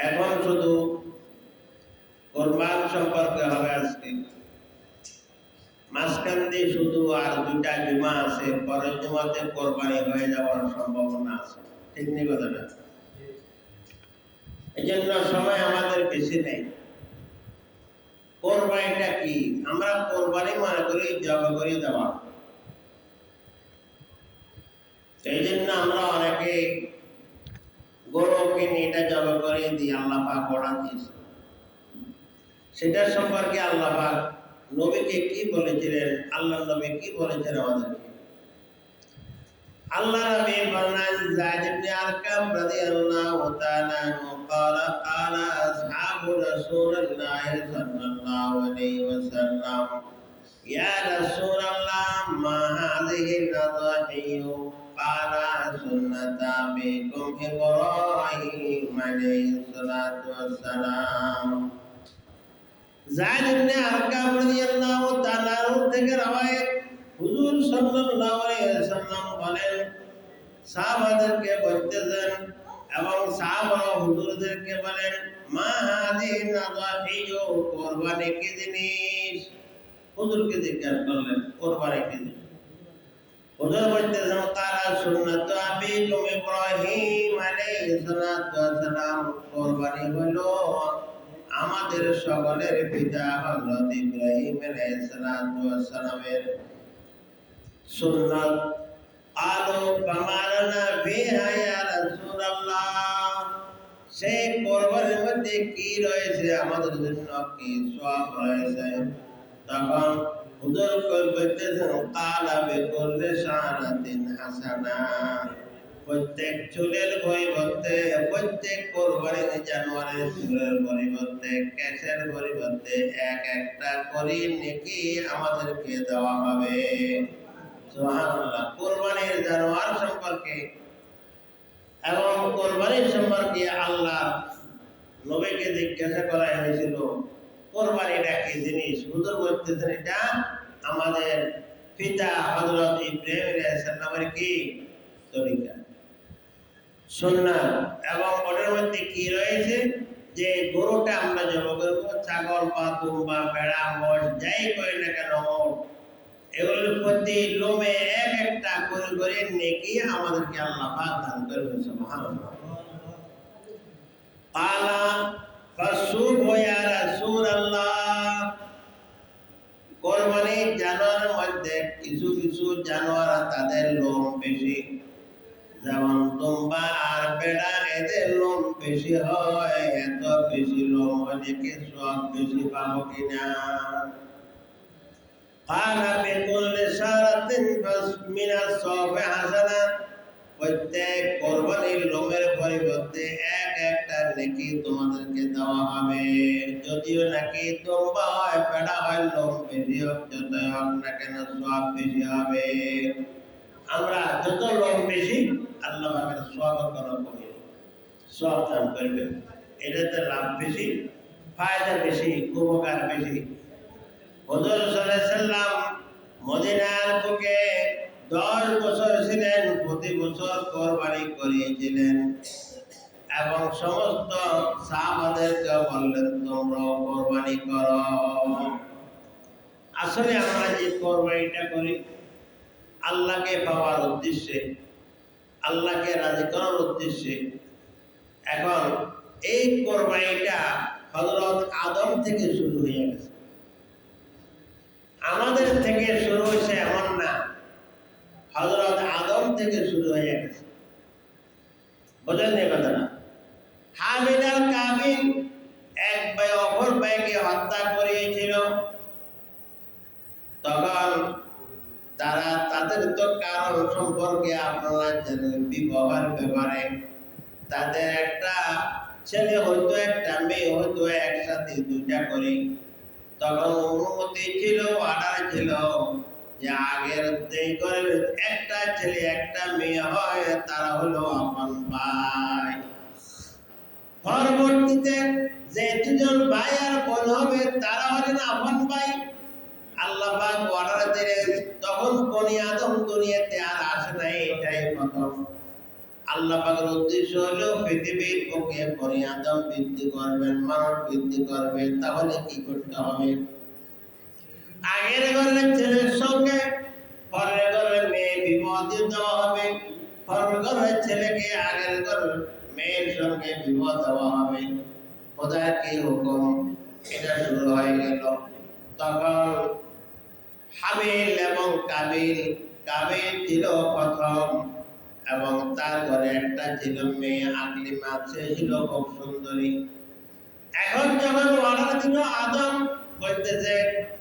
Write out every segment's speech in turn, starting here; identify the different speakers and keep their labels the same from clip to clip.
Speaker 1: এখন শুধু কোরবান সম্পর্কে হবে আজকে। মাঝখান দিয়ে শুধু আর 2টা জুমা আছে, পরের জুমাতে কোরবানি হয়ে যাওয়ার সম্ভাবনা আছে। ঠিক নেই কথাটা? এই জন্য সময় আমাদের বেশি নেই। কোরবানিটা কি? আমরা কোরবানি মনে করি জবাই করে দেওয়া। সেই জন্য আমরা অনেকে গরু কিনে এটা জবাই করে দিই, আল্লাহ পাক অর্ডার দিয়েছে। সেটা সম্পর্কে আল্লাহ পাক নবীকে কি বলেছিলেন, আল্লাহ নবী কি বলেছেন আমাদেরকে? আল্লাহ নবী বলেন, যায়েদ ইবনে আরকাম রাদিয়াল্লাহু তাআলা আনহু ক্বালা আসহাবু রাসূলিল্লাহ সাল্লাল্লাহু আলাইহি ওয়াসাল্লাম ইয়া রাসূলাল্লাহ মা হাযিহি নাযাহিয়ু ক্বালা সুন্নাতা বিকুম ইব্রাহিম আলাইহিস সালাতু ওয়াসসালাম। যায়েদ ইবনে আরকাম রাদিয়াল্লাহু তাআলা থেকে রওয়ায়াত, হুজুর সাল্লাল্লাহু আলাইহি ওয়াসাল্লাম বলেন, সাহাবাদেরকে বলতেছেন এবং সাহাবারা হুজুরদেরকে বলেন, মা হাযিহি নাযাহিয়ু, কুরবানি কি জিনিস? হুজুরকে জিজ্ঞাসা করলেন কুরবানি কি জিনিস? হুজুর বলতেছেন, ক্বালা সুন্নাতু আবিকুম ইব্রাহিম আলাইহিস সালাতু ওয়াসসালাম, কুরবানি হলো আমাদের সকলের পিতা হযরত ইব্রাহিম আলাইহিস সালাতু ওয়াসসালামের সুন্নাত। আলো কামালনা বিহা ইয়া রাসূলুল্লাহ, সেই কোরবানির মধ্যে কি রয়েছে, আমাদের জন্য কি সওয়াব রয়েছে? তখন হুজুর বলতেছেন, ক্বালা বিকুল্লি শাআরাতিন হাসানা, প্রত্যেক চুলের পরিবর্তে, প্রত্যেক কোরবানির জানোয়ারের চুলের পরিবর্তে, কেশের পরিবর্তে একটা করে নেকি আমাদেরকে দেওয়া হবে। সুবহানাল্লাহ। কোরবানির জানোয়ার সম্পর্কে এবং কোরবানির সম্পর্কে আল্লাহ নবীকে জিজ্ঞাসা করা হয়েছিল, কোরবানিটা কি জিনিস? হুজুর বলতেছেন, এটা আমাদের পিতা হযরত ইব্রাহিম আলাইহিস সালামের কি তরিকা, সুন্নাত। এবং ওটার মধ্যে কি রয়েছে, যে গরুটা আমরা জবাই করব, ছাগল বা দুম্বা, ভেড়া, মোষ যাই করি না কেন, এগুলোর প্রতি লোমে একটা করে করে নেকি আমাদেরকে আল্লাহ পাক দান করবেন। সুবহানাল্লাহ। ক্বালা ফাসুবু ইয়া রাসূলুল্লাহ, কোরবানির জানোয়ারের মধ্যে কিছু কিছু জানোয়ার তাদের লোম বেশি, যেমন দুম্বা আর ভেড়া, এদের লোম বেশি হয়। এত বেশি লোম হলে কি সওয়াব বেশি পাবো কিনা? ক্বালা বিকুল্লি শাআরাতিন মিনাস সাওয়াবি হাসানা, প্রত্যেক কোরবানির লোমের পরিবর্তে একটা নেকি তোমাদেরকে দেওয়া হবে। যদিও নাকি দুম্বা হয়, ভেড়া হয়, লোম বেশি হোক, যতই হোক না কেন সওয়াব বেশি হবে। আমরা যত লোম বেশি, আল্লাহ পাকের সওয়াব করা কমে, সওয়াব দান করবেন। এটাতে লাভ বেশি, ফায়দা বেশি, উপকার বেশি। হুজুর সাল্লাল্লাহু আলাইহি সাল্লাম মদিনার বুকে 10 বছর ছিলেন, প্রতি বছর কোরবানি করিয়েছিলেন এবং সমস্ত সাহাবাদেরকে বললেন, তোমরাও কোরবানি করো। আসলে আমরা যে কোরবানিটা করি আল্লাহকে পাওয়ার উদ্দেশ্যে, আল্লাহকে রাজি করার উদ্দেশ্যে। এখন এই কোরবানিটা হযরত আদম থেকে শুরু হয়ে গেছে, আমাদের থেকে শুরু হয়েছে এমন না, হযরত আদম থেকে শুরু হয়ে গেছে। বুঝলেন এই কথাটা? হাবিল আর কাবিল এক ভাই অপর ভাইকে হত্যা করিয়েছিল। তখন তারা তাদের তো কারণ সম্পর্কে আপনারা জানেন, বিবাহের ব্যাপারে তাদের একটা ছেলে হয়তো একটা মেয়ে হয়তো একসাথে 2টা করে। তখন অনুমতি ছিল, অর্ডার ছিল যে আগের দেই করে একটা ছেলে একটা মেয়ে হয়, তারা হলো আপন ভাই। পরবর্তীতে যে 2জন ভাই আর বোন হবে তারা হলেন আপন ভাই। আল্লাহ পাক অর্ডার দিলেন, তখন বনি আদম দুনিয়াতে আর আসে নাই, এটাই প্রথম। আল্লাহ পাকের উদ্দেশ্য হলো পৃথিবীর বুকে বনি আদম বৃদ্ধি করবেন, মানব বৃদ্ধি করবে। তাহলে কি করতে হবে? আগের ঘরের ছেলের সঙ্গে পরের ঘরের মেয়ে বিবাহ দিয়ে দেওয়া হবে, পরের ঘরের ছেলেকে আগের ঘরের মেয়ের সঙ্গে বিবাহ দেওয়া হবে। খোদার কি হুকুম? এটা শুরু হয়ে গেল। তখন হাবিল এবং কাবিল, কাবিল ছিল প্রথম এবং তার ঘরে একটা ছিল মেয়ে আকলিমা, সে ছিল খুব সুন্দরী। এখন যখন অর্ডার দিল আদম, বলতেছে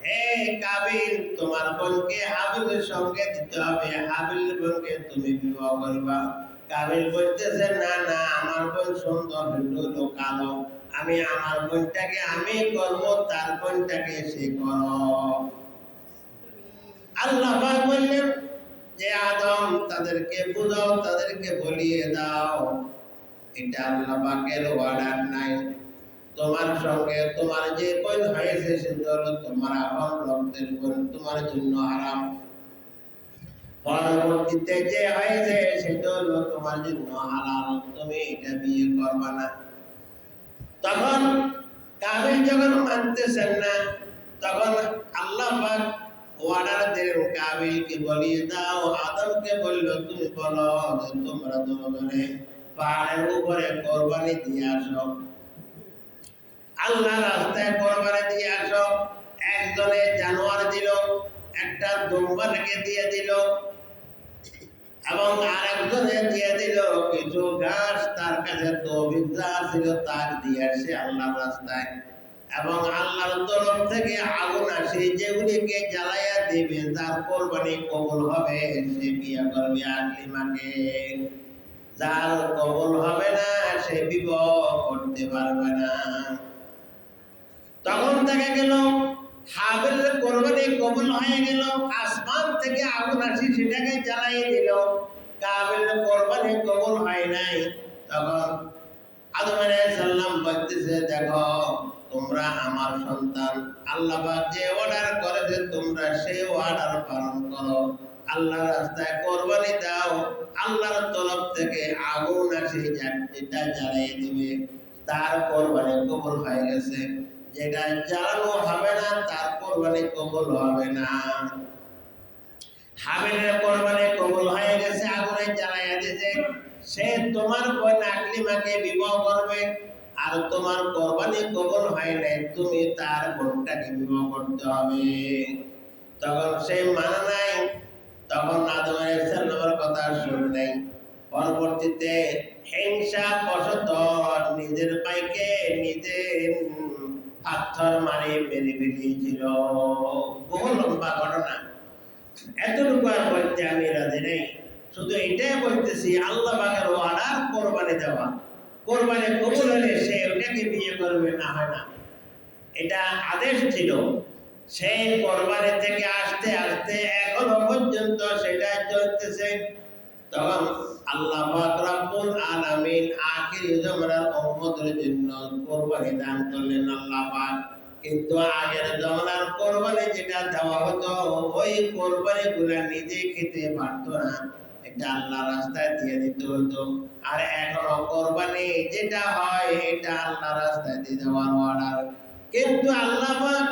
Speaker 1: হে কাবিল, তোমার বোনকে হাবিলের সঙ্গে দিতে হবে, হাবিলের বোনকে তুমি বিবাহ করবা। কাবিল বলতেছে না না, আমার বোন সুন্দর, হলো কালো, আমি আমার বোনটাকে আমি করব, তার বোনটাকে সে করো। আল্লাহ পাক বললেন যে আদম, তাদেরকে বুঝাও, তাদেরকে বলিয়ে দাও এটা আল্লাহ পাকের অর্ডার নাই। তোমার সঙ্গে তোমার যে বোন হয়েছে সেটা হলো তোমার আপন রক্তের বোন, তোমার জন্য হারাম। পরবর্তীতে যে হয়েছে সেটা হলো তোমার জন্য হালাল, তুমি এটা বিয়ে করবা না। তখন কাবিল যখন মানতেছেন না, তখন আল্লাহ পাক অর্ডার দিলেন কাবিলকে বলিয়ে দাও। আদমকে বলল তুমি বলো যে তোমরা দুজনে পাহাড়ের উপরে কোরবানি দিয়ে আসো, আল্লাহ রাস্তায় কোরবানি দিয়ে আসো। একজনে জানোয়ার দিল, একটা দুম্বাকে দিয়ে দিল এবং আরেকজনে দিয়ে দিল কিছু ঘাস, তার কাছে তৌফিক যা ছিল তা দিয়ে আসে আল্লাহর রাস্তায়। এবং আল্লাহর তরফ থেকে আগুন আসে, যেগুলিকে জ্বালাইয়া দিবে, যার কোরবানি কবুল হবে সে বিয়ে করবে আকলিমাকে, যার কবুল হবে না সে বিবাহ করতে পারবে না। তখন দেখা গেল হাবিলের কোরবানি কবুল হয়ে গেল, আসমান থেকে আগুন আসি সেটাকে জ্বালিয়ে দিল। কাবিলের কোরবানি কবুল হয় নাই। তখন আদম আলাইহিস সালাম বলতেছে দেখো তোমরা আমার সন্তান, আল্লাহ পাক যে অর্ডার করেছে তোমরা সেই অর্ডার পালন করো, আল্লাহর রাস্তায় কোরবানি দাও, আল্লাহর তরফ থেকে আগুন আসে যেটা জ্বালিয়ে দিবে, তার কোরবানি কবুল হয়ে গেছে। যেটা জ্বালানো হবে না তার কোরবানি কবুল হবে না। হাবিলের কোরবানি কবুল হয়ে গেছে, আগুনে জ্বালাইয়া দিয়েছে, সে তোমার বোন আকলিমাকে বিবাহ করবে। আর তোমার কোরবানি কবুল হয় নাই, তুমি তার বোনটাকে বিবাহ করতে হবে। তখন সে মানে নাই, তখন আদম আলাইহিস সালামের কথা শুনে নাই। পরবর্তীতে হিংসা বশত নিজের ভাইকে নিজে পাথর মারি মেরে ফেলিয়েছিল। বহু লম্বা ঘটনা, এতটুকু আর বলতে আমি রাজি নেই। শুধু এটাই বলতেছি আল্লাহ পাকের অর্ডার কোরবানি দেওয়া, কোরবানি কবুল হলে সে ওটাকে বিয়ে করবে, না হয় না, এটা আদেশ ছিল। সেই কোরবানি থেকে আসতে আসতে এখনো পর্যন্ত সেটা চলতেছে। তখন আল্লাহ পাক রব্বুল আলামিন আখির জামানার উম্মতের জন্য কোরবানি দান করলেন আল্লাহ পাক। কিন্তু আগের জামানার কোরবানি যেটা দেওয়া হতো, ওই কোরবানি গুলা নিজে খেতে পারতো না, এটা আল্লাহ রাস্তায় দিয়ে দিতে হতো। আর এখনো কোরবানি যেটা হয় এটা আল্লাহ রাস্তায় দিয়ে দেওয়ার অর্ডার। কিন্তু আল্লাহ পাক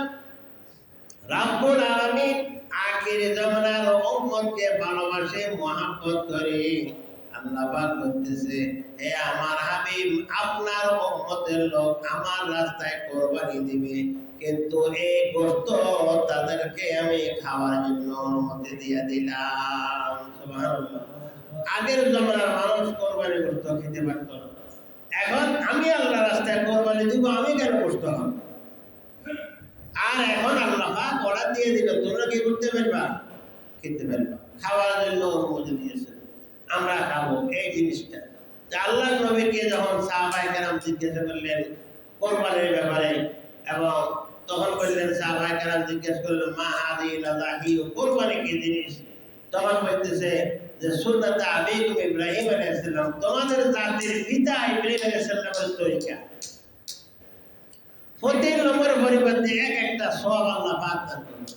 Speaker 1: রব্বুল আলামিন আখির জামানার উম্মতকে ভালোবাসে, মহব্বত করে। আল্লাহ পাক বলতেছে হে আমার হাবিব, আপনার উম্মতের লোক আমার রাস্তায় কোরবানি দিবে, কিন্তু এই গোশত তাদেরকে আমি খাওয়ার জন্য অনুমতি দিয়ে দিলাম। সুবহানাল্লাহ। আগের জামানার মানুষ কোরবানি গোশত খেতে পারত না, এখন আমি আল্লাহ রাস্তায় কোরবানি দিব, আমি কেন গোশত খাবো? আর এখন আল্লাহ পাক অর্ডার দিয়ে দিল তোমরা কি করতে পারবা? খেতে পারবা, খাওয়ার জন্য অনুমতি দিয়েছে, আমরা খাবো এই জিনিসটা। আল্লাহ নবীকে যখন সাহাবায়ে কেরাম জিজ্ঞাসা করলেন কোরবানির ব্যাপারে, এবং তখন বললেন সাহাবায়ে কেরাম জিজ্ঞাসা করলেন মা হাদিল আযাহি, কোরবানি কি জিনিস? তখন বলতেছে যে সুন্নাত আবিকুম ইব্রাহিম আলাইহিস সালাম, তোমাদের জাতির পিতা ইব্রাহিম আলাইহিস সালামের তরিকা। প্রতি নম্বর পরিবর্তে এক একটা সওয়াব আল্লাহ পাক দান করেন।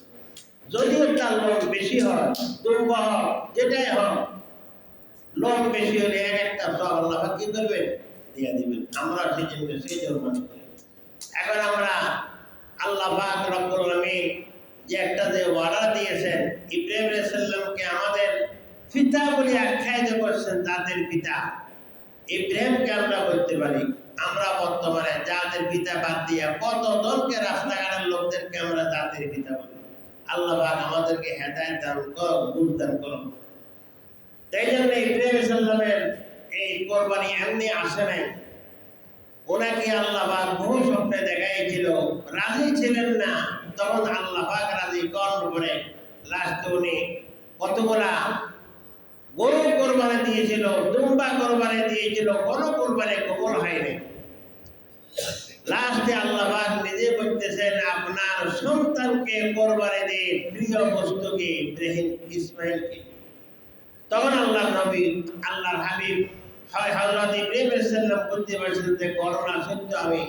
Speaker 1: যদিও তার লোক বেশি হয়, দুর্বল হয়, যেটাই হয়, লোক বেশি হলে এক একটা সব আল্লাহ কি করবেন, দিয়ে দিবেন। আমরা সেই জন্য করি। এখন আমরা আল্লাহ পাক রব্বুল আলামিন যে একটা যে ওয়াদা দিয়েছেন, ইব্রাহিম আলাইহিস সালামকে আমাদের পিতা বলে আখ্যায়িত করছেন, জাতির পিতা। ইব্রাহিমকে আমরা বলতে পারি। আমরা বর্তমানে জাতির পিতা বাদ দিয়ে কত জনকে রাস্তাঘাটের লোকদেরকে আমরা জাতির পিতা বলি। আল্লাহ পাক আমাদেরকে হেদায়েত দান করুন, বুঝ দান করুন। তাই জন্য ইব্রাহিম সাল্লামের এই কোরবানি এমনি আসে নাই। ওনাকে আল্লাহ পাক বহু স্বপ্নে দেখাইছিল, রাজি ছিলেন না। তখন আল্লাহ পাক রাজি করার পরে লাস্টে উনি কতগুলা গরু কোরবানি দিয়েছিল, দুম্বা কোরবানি দিয়েছিল, কোনো কোরবানি কবুল হয়নি। লাস্টে আল্লাহ পাক নিজে বলতেছেন, আপনার সন্তানকে কোরবানি দিন, প্রিয় বস্তুকে, ইব্রাহিম ইসমাইলকে। তখন আল্লাহর নবী, আল্লাহর হাবিব হযরত ইব্রাহিম আলাইহিস সালাম বলতে পারছিলেন যে ঘটনা সত্য আমি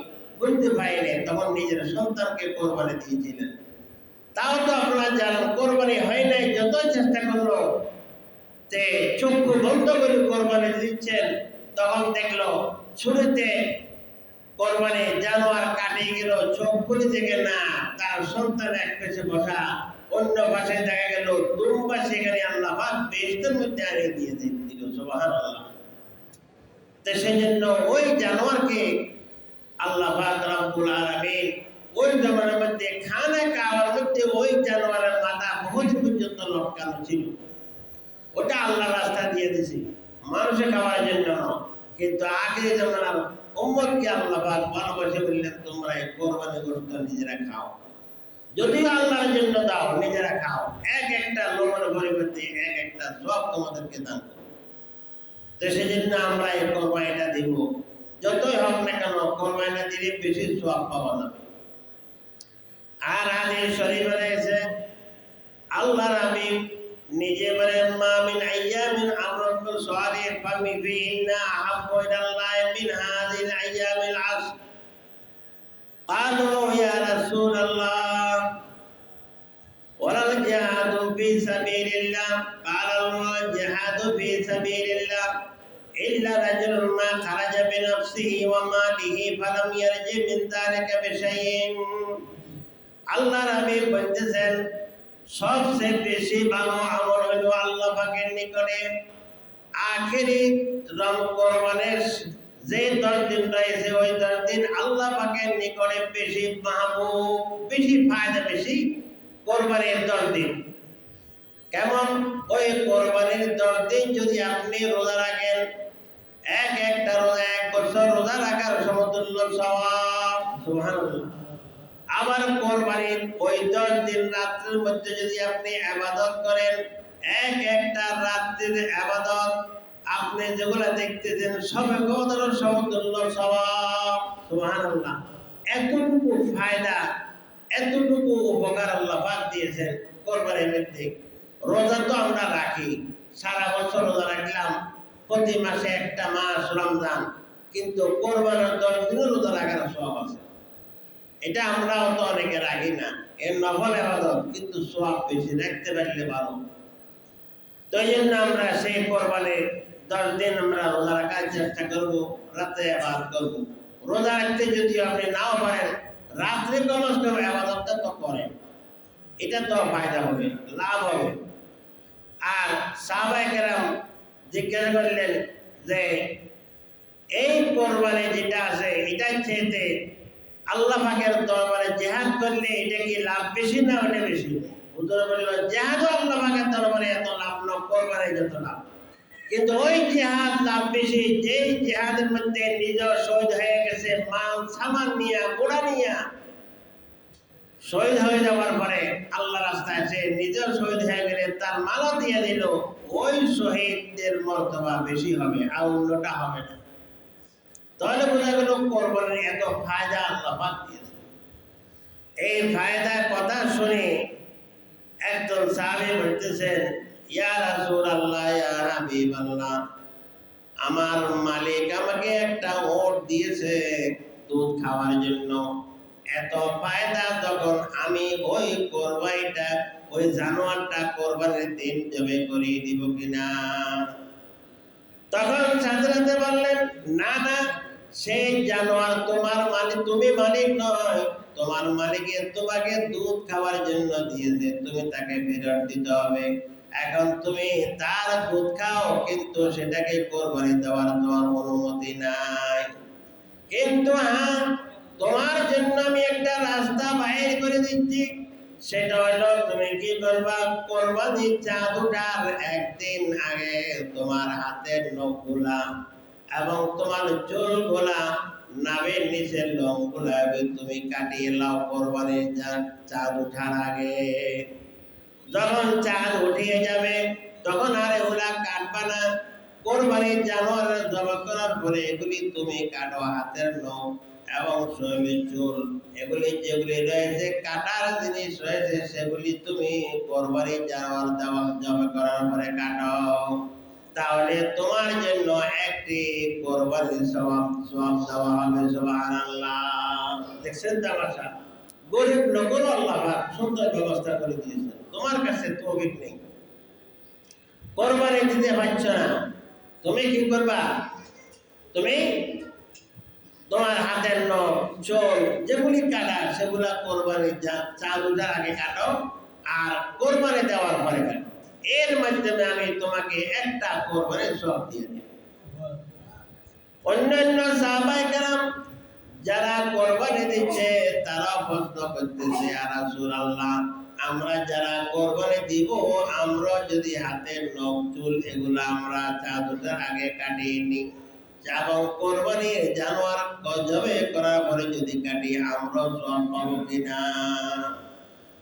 Speaker 1: বলতে পারিনি। তখন নিজের সন্তানকে কোরবানি দিয়েছিলেন। তাও তো আপনারা জানেন কোরবানি হয় নাই, যতই চেষ্টা করলো যে চক্ষু বন্ধ করে কোরবানি দিচ্ছেন, তখন দেখলো শুরুতে কোরবানি জানোয়ার কাটে গেল, চোখ খুলে দেখে না তার সন্তান এক পেছে বসা, অন্য পাশে দেখা গেল দুম্বা, সেখানে আল্লাহ পাক বেহেশতের মধ্যে আনিয়ে দিয়ে দিল। সুবহানাল্লাহ। তো সেজন্য ওই জানোয়ারকে আল্লাহ পাক রব্বুল আলামিন ওই জানোয়ারের মধ্যে খানা কাবার মধ্যে ওই জানোয়ারের মাথা বহুত পর্যন্ত লটকানো ছিল, ওটা আল্লাহ রাস্তা দিয়ে দিয়েছে মানুষে খাওয়ার জন্য। কিন্তু আগে জামানার উম্মতকে আল্লাহ পাক ভালোবাসে বললেন, তোমরা এই কোরবানি গোশত নিজেরা খাও, যদিও আল্লাহর জন্য দাও, নিজেরা খাও। এক একটা লোকের পরিবর্তে এক একটা সব তোমাদেরকে দান করো। তো সেজন্য আমরা এই কোরবানিটা দিব। যতই হোক না কেন কোরবানিটা দিলে বেশি সওয়াব পাওয়া যাবে। আর হাদিস শরীফে রয়েছে আল্লাহর হাবিব নিজে বলেন, মা মিন আইয়ামিন আমরাতু সালিহ ফামি ফিহিন্না আহাব্বু ইলাল্লাহি মিন হাযিহিল আইয়ামিল আশর। قالوا يا رسول الله ولا الجهاد في سبيل الله؟ قال الجهاد في سبيل الله إلا رجل ما خرج بنفسه وماله فلم يرجع من ذلك بشيء। আল্লাহর হাবিব বলতেছেন, সবচেয়ে বেশি ভালো আমল হলো আল্লাহ পাকের নিকটে আখেরি কোরবানির যে 10 দিন রয়েছে, ওই 10 দিন আল্লাহ পাকের নিকটে বেশি মাহবুব, বেশি ফায়দা, বেশি কোরবানির 10 দিন। কেমন? ওই কোরবানির 10 দিন যদি আপনি রোজা রাখেন, এক একটা রোজা 1 বছর রোজা রাখার সমতুল্য সওয়াব। সুবহানাল্লাহ। আবার কোরবানির ওই 10 দিন রাতের মধ্যে যদি আপনি ইবাদত করেন, এক একটা রাতের ইবাদত আপনি যেগুলো দেখতেছেন সবে কদর সমতুল্য সওয়াব। সুবহানাল্লাহ। এতটুকু ফায়দা, এতটুকু উপকার আল্লাহ পাক দিয়েছেন কোরবানির মধ্যে। রোজা তো আমরা রাখি, সারা বছর রোজা রাখলাম, প্রতি মাসে একটা মাস রমজান, কিন্তু কোরবানির 10 দিন রোজা রাখার সওয়াব আছে। এটা আমরাও তো অনেকে রাখি না, এর নফল ইবাদত, কিন্তু সওয়াব বেশি, রাখতে পারলে ভালো। তো এই জন্য আমরা সেই কোরবানির 10 দিন আমরা রোজা রাখার চেষ্টা করব, রাতে ইবাদত করব। রোজা রাখতে যদি আপনি নাও পারেন, রাত্রে কমস কম ইবাদতটা তো করেন, এটা তো ফায়দা হবে, লাভ হবে। আর সাহাবায়ে কেরাম জিজ্ঞাসা করলেন যে এই কোরবানি যেটা আছে, এটা চেয়ে আল্লাহ পাকের দরবারে জিহাদ করলে এটা কি লাভ বেশি না ওটা বেশি? হুজুর বলল, জিহাদ আল্লাহ পাকের দরবারে এত লাভ না, কোরবানি যত লাভ। কিন্তু ওই জিহাদ লাভ বেশি, যে জিহাদের মধ্যে নিজ শহীদ হয়ে গেছে, মাল সামান নিয়া, ঘোড়া নিয়া শহীদ হয়ে যাওয়ার পরে আল্লাহ রাস্তায় সে নিজের শহীদ হয়ে গেলে তার মালা দিয়ে দিল, ওই শহীদদের মর্তবা বেশি হবে, আর অন্যটা হবে না। তাহলে বোঝা গেল কোরবানির এত ফায়দা আল্লাহ পাক দিয়েছে। এই ফায়দার কথা শুনে একজন সাহাবী বলতেছেন, ইয়া রাসূলুল্লাহ, ইয়া হাবিবাল্লাহ, আমার মালিক আমাকে একটা ওট দিয়েছে দুধ খাওয়ার জন্য। এত ফায়দা যখন আমি ওই কোরবানিটা, ওই জানোয়ারটা কোরবানির দিন জবে করে দিব কিনা? তখন সাথে বললেন, না না, সেই জানোয়ার তোমার মালিক, তুমি মালিক নয়, তোমার মালিকের তোমাকে দুধ খাওয়ার জন্য দিয়েছে, তুমি তাকে ফেরত দিতে হবে। এখন তুমি তার দুধ খাও, কিন্তু সেটাকে কোরবানি দেওয়ার তোমার অনুমতি নাই। কিন্তু হ্যাঁ, তোমার জন্য আমি একটা রাস্তা বাইর করে দিচ্ছি, সেটা হলো তুমি কি করবা, কোরবানি চাঁদ ওঠার একদিন আগে তোমার হাতের নখগুলা এবং তোমার চুলগুলা, নাভের নিচের লোমগুলা তুমি কাটিয়ে লাও কোরবানির চাঁদ ওঠার আগে। যখন চাঁদ উঠিয়ে যাবে তখন আর এগুলা কাটবা না। কোরবানির জানোয়ার জবাই করার পরে এগুলি তুমি কাটো, হাতের নখ এবং শরীরের চুল, এগুলি যেগুলি রয়েছে কাটার জিনিস রয়েছে, সেগুলি তুমি কোরবানির জানোয়ার জবাই করার পরে কাটো। তাহলে তোমার জন্য একটি কোরবানির সওয়াব দেওয়া হবে। সুবহানাল্লাহ। দেখছেন তামাশা? গরিব লোকের আল্লাহ পাক সুন্দর ব্যবস্থা করে দিয়েছেন। তোমার কাছে তৌফিক নেই, কোরবানি দিতে পারছ না, তুমি কি করবা? তুমি তোমার হাতের নখ, চুল যেগুলি কাটা, সেগুলা কোরবানি চাঁদ ওঠার আগে কাটো আর কোরবানি দেওয়ার পরে কাটো। এর মাধ্যমে আমি তোমাকে একটা কোরবানির সওয়াব দিয়ে দেব। অন্যান্য সাহাবায়ে কেরাম যারা কোরবানি দিচ্ছে তারা প্রশ্ন করতেছে, ইয়া রাসূলুল্লাহ, আমরা যারা কোরবানি দিব, আমরা যদি হাতের নখ চুল এগুলো আমরা চাঁদ ওঠার আগে কাটিয়ে নিই এবং কোরবানির জানোয়ার জবাই করার পরে যদি কাটি, আমরা সওয়াব পাবো কিনা?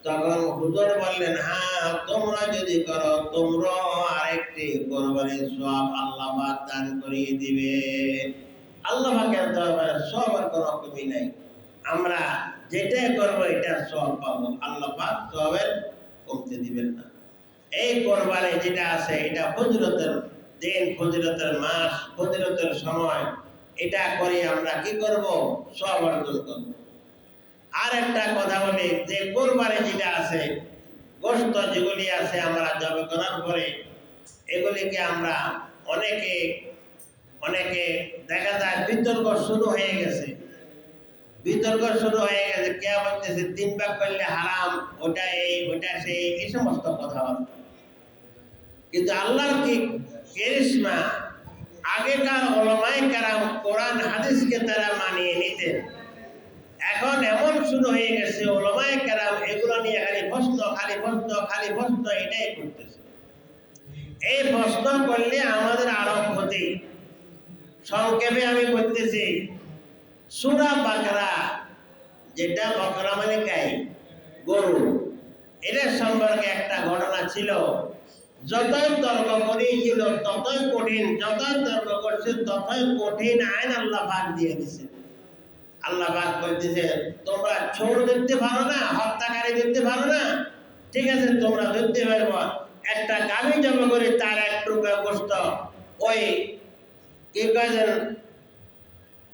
Speaker 1: তখন হুজুর বললেন, হ্যাঁ, তোমরা যদি করো তোমরা আরেকটি কোরবানির সওয়াব আল্লাহ পাক দান করিয়ে দিবে। আল্লাহ পাকের দরবারে সওয়াবের কোনো কমি নাই, আমরা যেটা করবো এটা সওয়াব পাবো, আল্লাহ পাক সওয়াবের কমতে দিবেন না। এই কোরবানি যেটা আছে এটা ফজিলতের দিন, ফজিলতের মাস, ফজিলতের সময়, এটা করে আমরা কি করব? সওয়াব অর্জন করব। আর একটা কথা বলি, যে কোরবানি যেটা আছে, গোশত যেগুলি আছে আমরা জবাই করার পরে, এগুলিকে আমরা অনেকে দেখা যায় বিতর্ক শুরু হয়ে গেছে। কে বলতেছে 3 ভাগ করলে হারাম, ওটা এই ওটা সেই, এই সমস্ত কথাবার্তা। কিন্তু আল্লাহর কি কারিশমা, আগেকার উলামায়ে কেরাম কোরআন হাদিসকে তারা মানিয়ে নিতেন। এখন এমন শুরু হয়ে গেছে উলামায়ে কেরাম এগুলো নিয়ে খালি প্রশ্ন এটাই করতেছে। এই প্রশ্ন করলে আমাদের আরো ক্ষতি। সংক্ষেপে আমি বলতেছি, সূরা বাকরা, যেটা বাকরা মানে গাই, গরু, এটার সম্পর্কে একটা ঘটনা ছিল। যতই তর্ক করেছিল ততই কঠিন, যতই তর্ক করছে ততই কঠিন আইন আল্লাহ পাক দিয়ে দিছে। আল্লাহ পাক বলতেছে, তোমরা চোর দেখতে পারো না, হত্যাকারী দেখতে পারো না, ঠিক আছে তোমরা দেখতে পারবো, একটা গাভী জমা করে তার এক টুকরা গোশত ওই কি কয়েছেন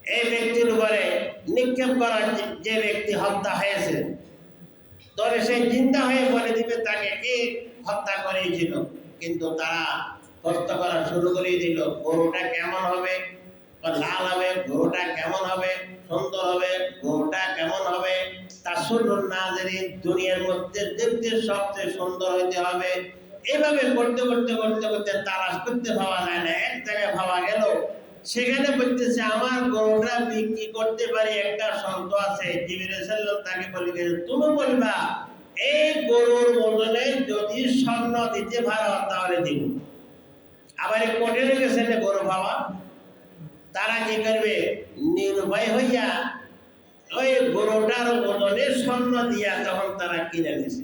Speaker 1: এই ব্যক্তির উপরে নিক্ষেপ করার, যে ব্যক্তি হত্যা হয়েছে, তবে সে চিন্তা হয়ে বলে দিবে তাকে কি হত্যা করেছিল। কিন্তু তারা প্রশ্ন করা শুরু করে দিল, গরুটা কেমন হবে, লাল হবে, গরুটা কেমন হবে, সুন্দর হবে, গরুটা কেমন হবে, তার সুন্দর না জানি দুনিয়ার মধ্যে দেখতে সবচেয়ে সুন্দর হইতে হবে। এইভাবে করতে তালাশ করতে পাওয়া যায় না। এক জায়গায় পাওয়া গেল, সেখানে বলতেছে আমার গরুটা বিক্রি করতে পারি, একটা শর্ত আছে। জিবরিল সাল্লাল্লাহু তাকে বলে গেছে, তুমি বলবা এই গরুর ওজনে যদি স্বর্ণ দিতে পারো তাহলে দিব। আবার কোর্টে গেছে গরু পাওয়া, তারা কি করবে, নির্ভয় হইয়া ওই গরুটার ওজনে স্বর্ণ দিয়া তখন তারা কিনে নিছে।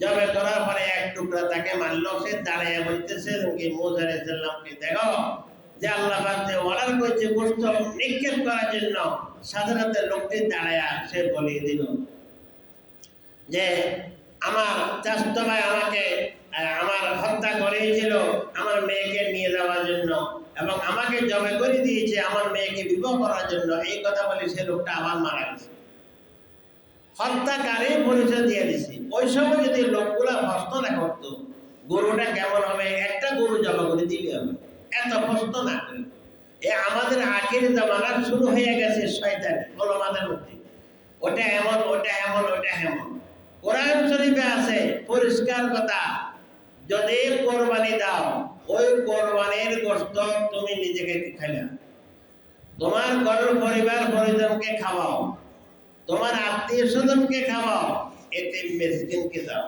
Speaker 1: জবাই করার পরে এক টুকরা তাকে মারল, সে দাঁড়াইয়া বলতেছে কি মুসা আলাইহিস সালামকে, দেখো যে আল্লাহ পাক যে অর্ডার করেছে গোশত নিক্ষেপ করার জন্য, সাথে সাথে লোকটি দাঁড়াইয়া সে বলে দিল যে আমার চাচাতো ভাই আমাকে আমার হত্যা করেছিল আমার মেয়েকে নিয়ে যাওয়ার জন্য, এবং আমাকে জবাই করে দিয়েছে আমার মেয়েকে বিবাহ করার জন্য। এই কথা বলে সে লোকটা আবার মারা গেছে, হত্যাকারী পরিচয় দিয়ে দিছে। ওই সময় যদি লোকগুলা প্রশ্ন না করতো গরুটা কেমন হবে, একটা গরু জবাই করে দিলে হবে, এত কষ্ট না করি। আমাদের আখির জামানা শুরু হয়ে গেছে শয়তানি ওলামাদের মধ্যে, ওটা এমন, ওটা এমন, ওটা এমন। কোরআন শরীফে আছে পরিষ্কার কথা, যদি কোরবানি দাও ওই কোরবানির গোশত তুমি নিজেকে খাইলা, তোমার ঘরের পরিবার পরিজনকে খাওয়াও, তোমার আত্মীয় স্বজনকে খাওয়াও, এতে মিসকিনকে দাও।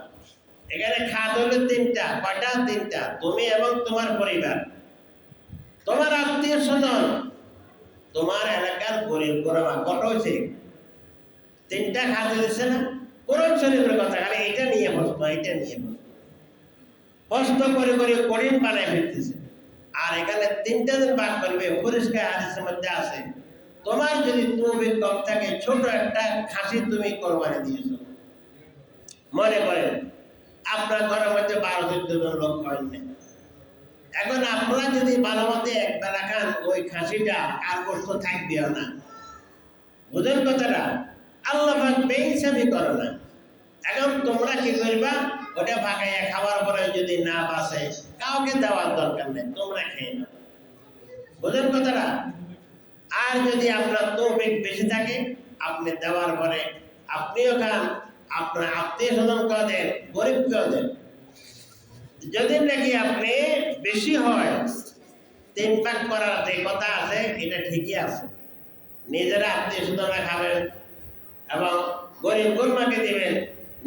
Speaker 1: এখানে খাত হলো তিনটা। কয়টা? তিনটা। তুমি এবং তোমার পরিবার, তোমার আত্মীয় স্বজন, তোমার এলাকার গরিব গরবা। কত হয়েছে? তিনটা খাত দিচ্ছে না? কোরআন শরীফের কথা। খালি এটা নিয়ে বসতো, এটা নিয়ে কষ্ট করে করে কঠিন বানায় ফেলতেছে। আর এখানে তিনটা দিন বাদ করবে, পরিষ্কার হাদিসের মধ্যে আছে, তোমার যদি তৌফিক কম থাকে ছোট একটা খাসি তুমি কোরবানি দিয়েছো, মনে করেন আপনার ঘরের মধ্যে 12-14 জন লোক করেন না, এখন আপনারা যদি ভালো মতে একবেলা খান ওই খাসিটা আর কষ্ট থাকবেও না। বুঝেন কথাটা? আল্লাহ পাক বেহিসাবি করে না। এখন তোমরা কি করবা? ওটা পাকাইয়া খাওয়ার পরে যদি না বাঁচে কাউকে দেওয়ার দরকার নেই, তোমরা খেয়ে নাও। বুঝেন কথাটা? আর যদি আপনার তৌফিক বেশি থাকে আপনি দেওয়ার পরে আপনিও খান, আপনার আত্মীয় স্বজনকেও দেন, গরিবকেও দেন। যদি নাকি আপনি বেশি হয় 3 ভাগ করার যে কথা আছে এটা ঠিকই আছে, নিজেরা আত্মীয় স্বজনরা খাবেন এবং গরিব গরিবাকে দিবেন,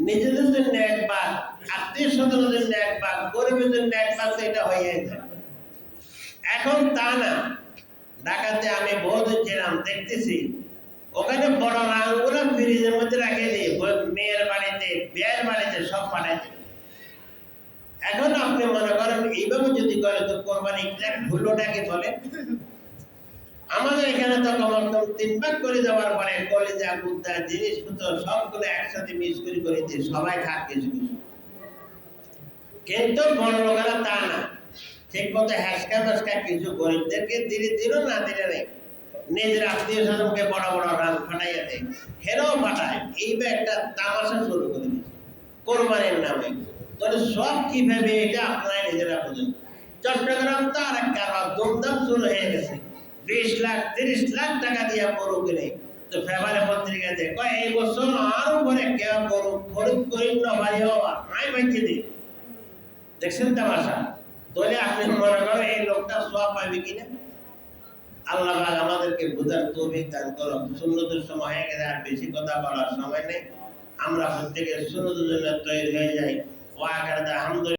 Speaker 1: নিজেদের জন্য 1 ভাগ, আত্মীয় স্বজনের জন্য 1 ভাগ, গরিবের জন্য 1 ভাগ, এটা হয়ে যায়। এখন তা না। ঢাকাতে আমি বহুদিন ছিলাম, দেখতেছি ওখানে বড় রাঙগুলো ফ্রিজের মধ্যে রাখে দিয়ে মেয়ের বাড়িতে, বিয়ের বাড়িতে সব পাঠাইছে। এখন আপনি মনে করেন এইভাবে যদি করে তো কোরবানি ভুলোটাকে বলে। আমাদের এখানে তো কমরকম 3 ভাগ করে দেওয়ার পরে কলিজা গুদ্দা জিনিসপত্র সবগুলো একসাথে মিস করে দিয়ে সবাই খাক কিছু কিছু। কিন্তু বড় লোকেরা তা না, ঠিক মতো হ্যাসকা ফ্যাসকা কিছু গরিবদেরকে দিলে দিল, না দিলে নেই। নিজের আত্মীয় স্বজনকে বড় বড় রান ফাটাইয়া দেয়, হেরাও পাঠায়। এইবার একটা তামাশা শুরু করে দিচ্ছে কোরবানির নামে। তাহলে সব কিভাবে এটা আপনারা নিজেরা বোঝেন। চট্টগ্রাম তো আর এক কারণ দুমদাম শুরু হয়ে গেছে, 20 লাখ 30 লাখ টাকা দিয়ে গরু কিনে। তো ফেব্রুয়ারি পত্রিকাতে কয় এই বছর আরো পরে কেউ গরু খরিদ করি না, বাড়ি হওয়া আয় বাঁচিয়ে দিই। দেখছেন তামাশা? তাহলে আপনি মনে করেন এই লোকটা সব পাইবে কিনা? আল্লাহ আমাদেরকে বুঝার তৌফিক দান করুন। সুন্নতের সময় হয়ে গেছে, আর বেশি কথা বলার সময় নেই। আমরা প্রত্যেকে সুন্নতের জন্য তৈরি হয়ে যাই। ওয়া আলহামদুলিল্লাহ।